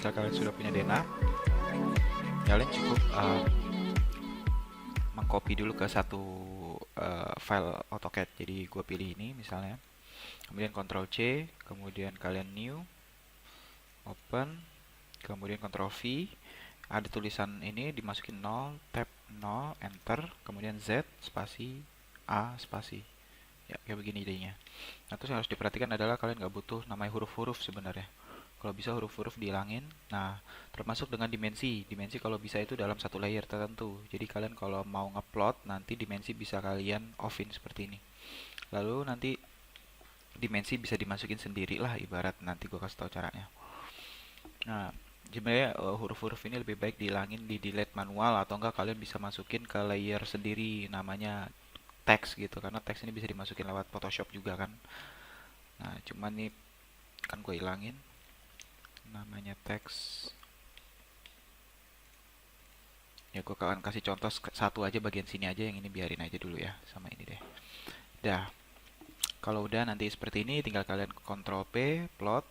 Misal kalian sudah punya denah, kalian cukup mengcopy dulu ke satu file AutoCAD. Jadi gue pilih ini misalnya, kemudian Ctrl C, kemudian kalian new, open, kemudian Ctrl V, ada tulisan ini dimasukin 0, tab 0, enter, kemudian Z, spasi, A, spasi. Ya, kayak begini idenya. Nah, terus yang harus diperhatikan adalah kalian nggak butuh namanya huruf-huruf sebenarnya. Kalau bisa huruf-huruf dihilangin. Nah, termasuk dengan dimensi. Dimensi kalau bisa itu dalam satu layer tertentu. Jadi kalian kalau mau ngupload, nanti dimensi bisa kalian offin seperti ini. Lalu nanti dimensi bisa dimasukin sendiri lah, ibarat nanti gue kasih tahu caranya. Nah, sebenarnya huruf-huruf ini lebih baik dihilangin, di delete manual, atau enggak kalian bisa masukin ke layer sendiri namanya teks gitu, karena teks ini bisa dimasukin lewat Photoshop juga kan. Nah, cuman nih kan gue hilangin namanya teks. Ya gue akan kasih contoh satu aja, bagian sini aja, yang ini biarin aja dulu ya, sama ini deh. Dah, kalau udah nanti seperti ini tinggal kalian Ctrl P, plot,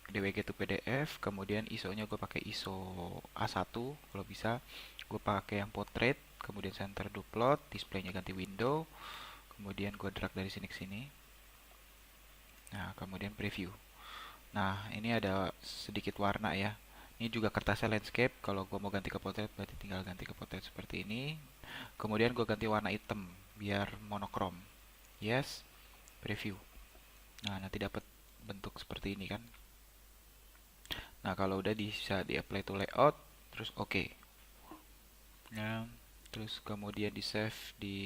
DWG to PDF, kemudian ISO-nya gue pakai ISO A1 kalau bisa. Gue pakai yang portrait, kemudian center do plot, displaynya ganti window, kemudian gue drag dari sini ke sini. Nah, kemudian preview. Nah, ini ada sedikit warna ya. Ini juga kertasnya landscape. Kalau gue mau ganti ke portrait, berarti tinggal ganti ke portrait seperti ini. Kemudian gue ganti warna hitam biar monokrom. Yes, preview. Nah, nanti dapat bentuk seperti ini kan. Nah, kalau udah bisa di-apply to layout, terus oke. Nah, terus kemudian di save di,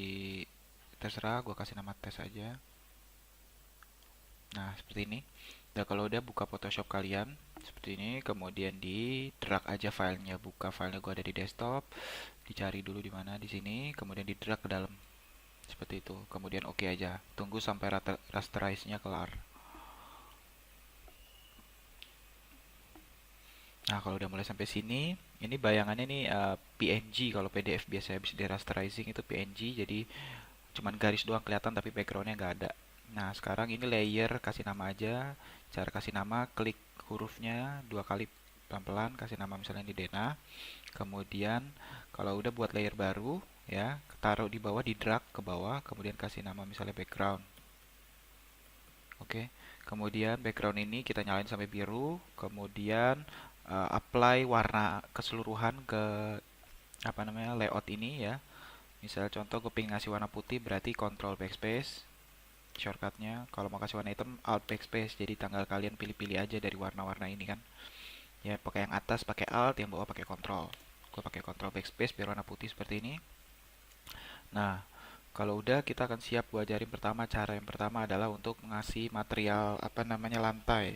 terserah, gue kasih nama tes aja. Nah, seperti ini. Nah, kalau udah buka Photoshop kalian seperti ini, kemudian di drag aja filenya, buka filenya, gue ada di desktop, dicari dulu di mana, di sini, kemudian di drag ke dalam seperti itu, kemudian oke aja, tunggu sampai rasterize-nya kelar. Nah, kalau udah mulai sampai sini, ini bayangannya nih PNG. Kalau PDF biasanya habis di rasterizing itu PNG, jadi cuman garis doang kelihatan tapi backgroundnya nggak ada. Nah, sekarang ini layer, kasih nama aja. Cara kasih nama, klik hurufnya dua kali pelan-pelan, kasih nama misalnya di Dena. Kemudian kalau udah buat layer baru ya, taruh di bawah, di drag ke bawah, kemudian kasih nama misalnya background. Oke. Kemudian background ini kita nyalain sampai biru, kemudian apply warna keseluruhan ke apa namanya layout ini ya. Misal contoh gue pengen ngasih warna putih, berarti Ctrl Backspace shortcutnya. Kalau mau kasih warna hitam, Alt Backspace. Jadi tanggal kalian pilih-pilih aja dari warna-warna ini kan. Ya pakai yang atas pakai Alt, yang bawah pakai Ctrl. Gue pakai Ctrl Backspace biar warna putih seperti ini. Nah, kalau udah kita akan siap gue ajarin pertama. Cara yang pertama adalah untuk ngasih material apa namanya lantai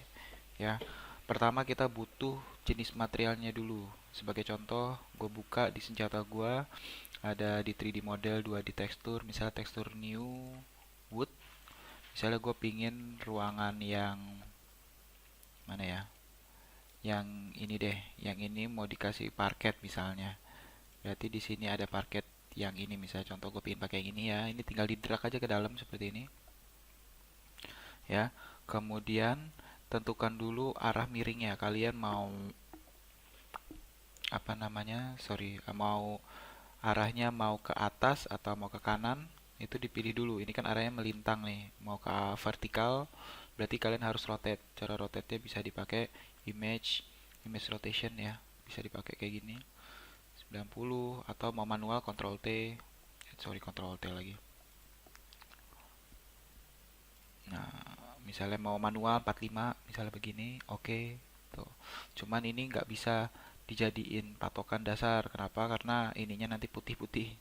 ya. Pertama kita butuh jenis materialnya dulu. Sebagai contoh, gue buka di senjata gue, ada di 3D model, 2D tekstur, misalnya tekstur new wood. Misalnya gue pingin ruangan yang mana ya? Yang ini deh, yang ini mau dikasih parket misalnya. Berarti di sini ada parket yang ini, misalnya contoh gue pingin pakai yang ini ya. Ini tinggal di drag aja ke dalam seperti ini. Ya. Kemudian tentukan dulu arah miringnya. Kalian mau apa namanya? Sorry, mau arahnya mau ke atas atau mau ke kanan, itu dipilih dulu. Ini kan arahnya melintang nih, mau ke vertikal, berarti kalian harus rotate. Cara rotate-nya bisa dipakai image rotation ya, bisa dipakai kayak gini 90, atau mau manual Ctrl T, sorry Ctrl T lagi. Nah, misalnya mau manual 45, misalnya begini, oke. Tuh. Cuman ini nggak bisa dijadiin patokan dasar. Kenapa? Karena ininya nanti putih-putih.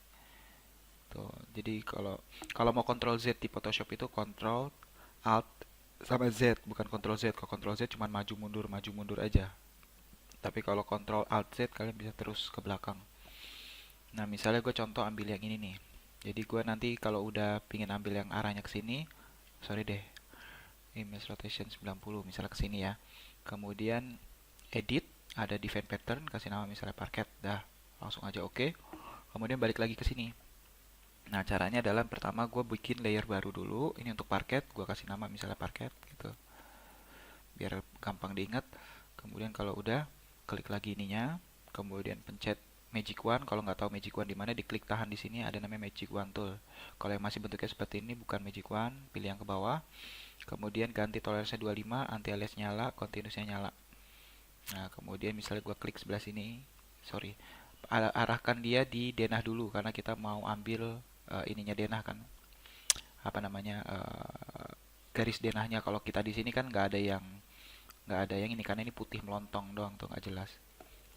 Tuh, jadi kalau kalau mau Ctrl Z di Photoshop itu Ctrl Alt sama Z, bukan Ctrl Z. Kalau Ctrl Z cuma maju mundur aja. Tapi kalau Ctrl Alt Z kalian bisa terus ke belakang. Nah, misalnya gue contoh ambil yang ini nih. Jadi gue nanti kalau udah pingin ambil yang arahnya ke sini, sorry deh, image rotation 90, misalnya ke sini ya. Kemudian edit, ada define pattern, kasih nama misalnya parket, dah langsung aja oke. Kemudian balik lagi ke sini. Nah, caranya adalah pertama gue bikin layer baru dulu. Ini untuk parket, gue kasih nama misalnya parket gitu. Biar gampang diingat. Kemudian kalau udah, klik lagi ininya, kemudian pencet Magic Wand. Kalau nggak tahu Magic Wand di mana, diklik tahan di sini ada namanya Magic Wand Tool. Kalau yang masih bentuknya seperti ini bukan Magic Wand, pilih yang ke bawah. Kemudian ganti toleransinya 25, anti alias nyala, continuousnya nyala. Nah, kemudian misalnya gua klik sebelah sini, sorry, arahkan dia di denah dulu karena kita mau ambil ininya denah kan, apa namanya, garis denahnya. Kalau kita di sini kan nggak ada yang ini karena ini putih melontong doang tuh nggak jelas.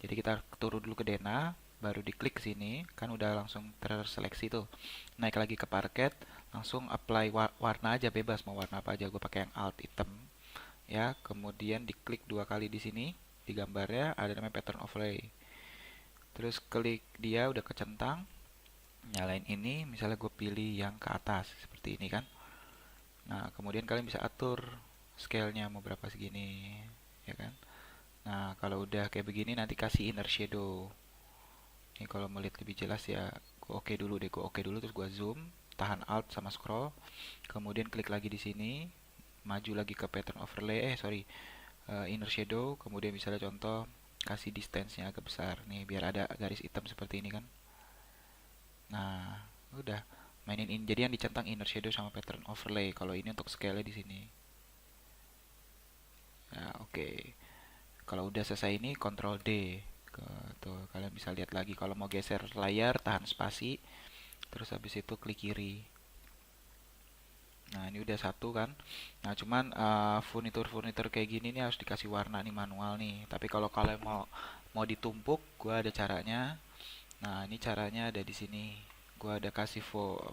Jadi kita turun dulu ke denah, baru diklik sini kan udah langsung terseleksi tuh. Naik lagi ke parket, langsung apply warna aja, bebas mau warna apa aja. Gue pakai yang alt hitam ya. Kemudian diklik dua kali di sini, di gambarnya ada namanya pattern overlay. Terus klik dia udah kecentang, nyalain ini, misalnya gue pilih yang ke atas seperti ini kan. Nah, kemudian kalian bisa atur scale-nya mau berapa segini, ya kan. Nah, kalau udah kayak begini nanti kasih inner shadow. Ini kalau mau lihat lebih jelas ya, gue oke dulu deh, gue oke dulu terus gue zoom, tahan alt sama scroll, kemudian klik lagi di sini, maju lagi ke pattern overlay, inner shadow, kemudian misalnya contoh kasih distance-nya agak besar nih biar ada garis hitam seperti ini kan. Nah, udah mainin ini. Jadi yang dicentang inner shadow sama pattern overlay. Kalau ini untuk scale-nya di sini. Nah, oke. Kalau udah selesai ini, Ctrl D. Tuh, kalian bisa lihat lagi. Kalau mau geser layar, tahan spasi. Terus habis itu klik kiri. Nah, ini udah satu kan. Nah, cuman furnitur-furnitur kayak gini nih harus dikasih warna nih manual nih. Tapi kalau kalian mau ditumpuk, gua ada caranya. Nah, ini caranya ada di sini. Gua ada kasih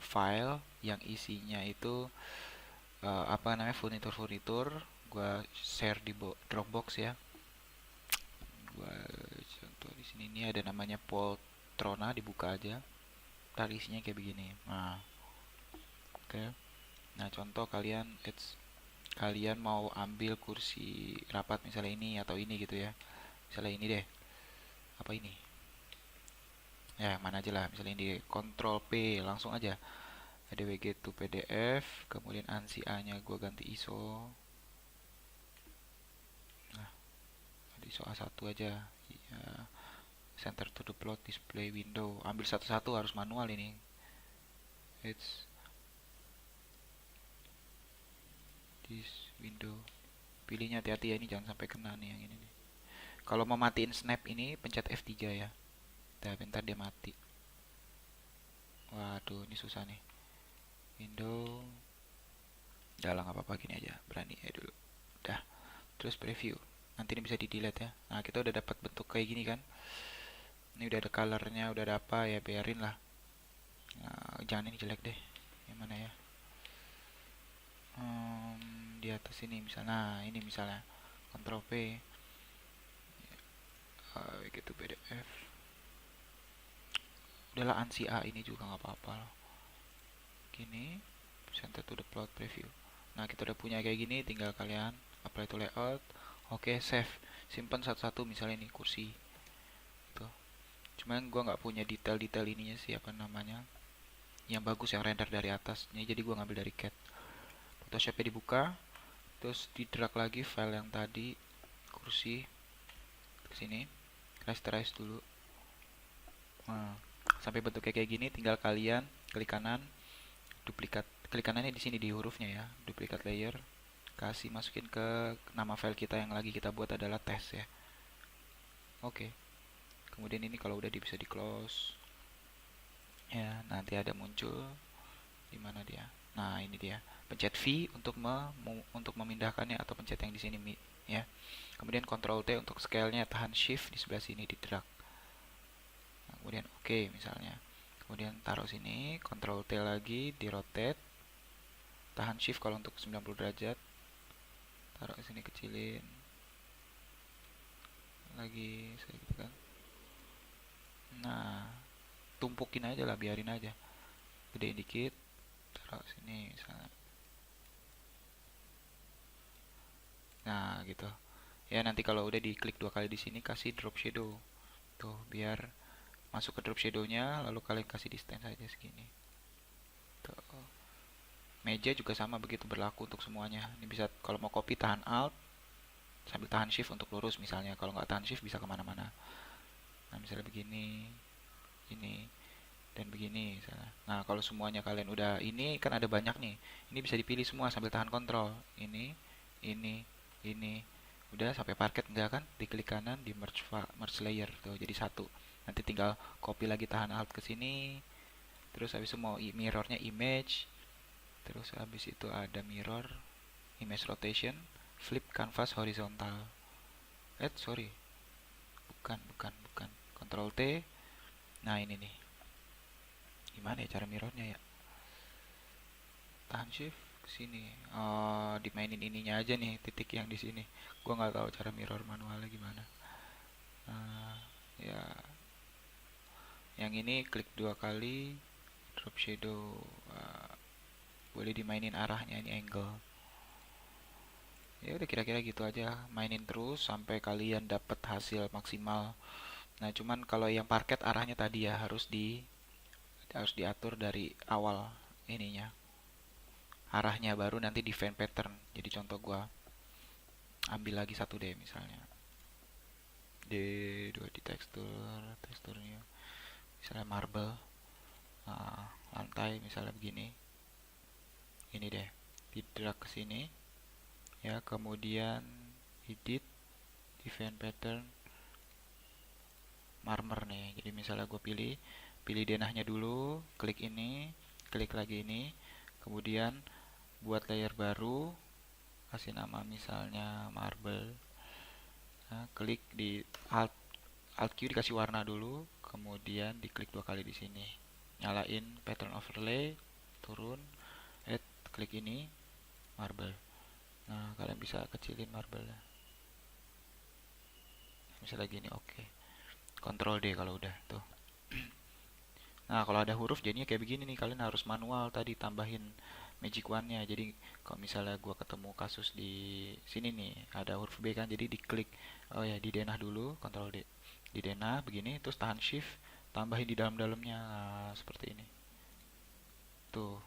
file yang isinya itu apa namanya, furnitur-furnitur. Gua share di Dropbox ya. Gua contoh di sini ini ada namanya Poltrona, dibuka aja. Ntar isinya kayak begini. Nah, oke. Nah, contoh kalian mau ambil kursi rapat misalnya ini atau ini gitu ya. Misalnya ini deh. Apa ini? Ya, mana aja lah. Misalnya ini Ctrl P langsung aja. ADWG to PDF, kemudian ANSI A-nya gue ganti ISO. Nah, ISO A1 aja. Ya, center to the plot display window. Ambil satu-satu, harus manual ini. It's this window. Pilihnya hati-hati ya, ini jangan sampai kena nih yang ini nih. Kalau mau matiin snap ini pencet F3 ya. Bentar dia mati. Waduh, ini susah nih. Window. Udah lah, nggak apa-apa, gini aja. Berani ya dulu. Udah. Terus preview. Nanti ini bisa di delete ya. Nah, kita udah dapat bentuk kayak gini kan. Ini udah ada colornya, udah ada apa ya, biarin lah. Nah, jangan ini jelek deh. Yang mana ya? Di atas ini misalnya. Nah, ini misalnya Ctrl P. Gitu PDF. Udahlah, ANSI A ini juga nggak apa-apa loh. Gini, center to the plot preview. Nah, kita udah punya kayak gini, tinggal kalian apply to layout. Oke, save. Simpan satu-satu, misalnya ini kursi. Tuh. Cuman gua nggak punya detail-detail ininya sih, apa namanya, yang bagus, yang render dari atas. Ini jadi gua ngambil dari CAD. Photoshopnya dibuka, terus di drag lagi file yang tadi, kursi, ke sini, rasterize dulu. Nah, sampai bentuknya kayak gini, tinggal kalian klik kanan, duplikat, klik kanannya di sini di hurufnya ya, duplikat layer, kasih masukin ke nama file kita yang lagi kita buat adalah test ya. Oke. Kemudian ini kalau udah bisa di close. Ya, nanti ada muncul di mana dia. Nah, ini dia. Pencet V untuk memindahkannya atau pencet yang di sini ya. Kemudian Ctrl T untuk scale-nya, tahan Shift di sebelah sini di drag. Nah, kemudian oke misalnya. Kemudian taruh sini, Ctrl T lagi, di rotate. Tahan Shift kalau untuk 90 derajat. Taruh sini, kecilin. Lagi gitu kan. Nah, tumpukin aja lah, biarin aja. Gedein dikit, taruh sini misalnya. Nah, gitu. Ya, nanti kalau udah diklik dua kali di sini, kasih drop shadow. Tuh, biar masuk ke drop shadow-nya, lalu kalian kasih distance aja segini. Tuh. Meja juga sama begitu, berlaku untuk semuanya. Ini bisa kalau mau copy tahan alt, sambil tahan shift untuk lurus misalnya. Kalau nggak tahan shift bisa kemana-mana. Nah misalnya begini, ini, dan begini misalnya. Nah kalau semuanya kalian udah ini kan ada banyak nih, ini bisa dipilih semua sambil tahan kontrol. Ini, ini, udah sampai parket enggak kan? Diklik kanan di merge layer tuh jadi satu. Nanti tinggal copy lagi tahan alt ke sini. Terus habis itu mau mirrornya image. Terus habis itu ada mirror, image rotation, flip canvas horizontal. Sorry, bukan. Control T. Nah ini nih. Gimana ya cara mirrornya ya? Tahan shift ke sini. Oh, dimainin ininya aja nih, titik yang di sini. Gua nggak tahu cara mirror manualnya gimana. Nah, ya, yang ini klik dua kali, drop shadow. Uh, Boleh dimainin arahnya ini angle. Ya udah kira-kira gitu aja. Mainin terus sampai kalian dapat hasil maksimal. Nah, cuman kalau yang parket arahnya tadi ya harus diatur dari awal ininya. Arahnya baru nanti define pattern. Jadi contoh gua ambil lagi satu deh misalnya. D2 di teksturnya misalnya marble. Nah, lantai misalnya begini. Ini deh. Di drag ke sini ya, kemudian edit define pattern marmer nih. Jadi misalnya gue pilih denahnya dulu, klik ini, klik lagi ini, kemudian buat layer baru, kasih nama misalnya marble. Nah, klik di alt Q dikasih warna dulu, kemudian diklik dua kali di sini. Nyalain pattern overlay, turun, klik ini marble. Nah, kalian bisa kecilin marble. Misalnya gini, oke. Ctrl D kalau udah tuh. Nah, kalau ada huruf jadinya kayak begini nih, kalian harus manual tadi tambahin magic one-nya. Jadi kalau misalnya gua ketemu kasus di sini nih, ada huruf B kan, jadi diklik, oh ya, di denah dulu, Ctrl D. Di denah begini, terus tahan shift, tambahin di dalam-dalamnya. Nah, seperti ini. Tuh.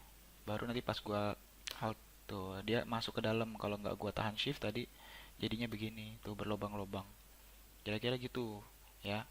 Baru nanti pas gua alt tuh, dia masuk ke dalam. Kalau nggak gua tahan shift tadi, jadinya begini, tuh berlobang-lobang. Kira-kira gitu, ya.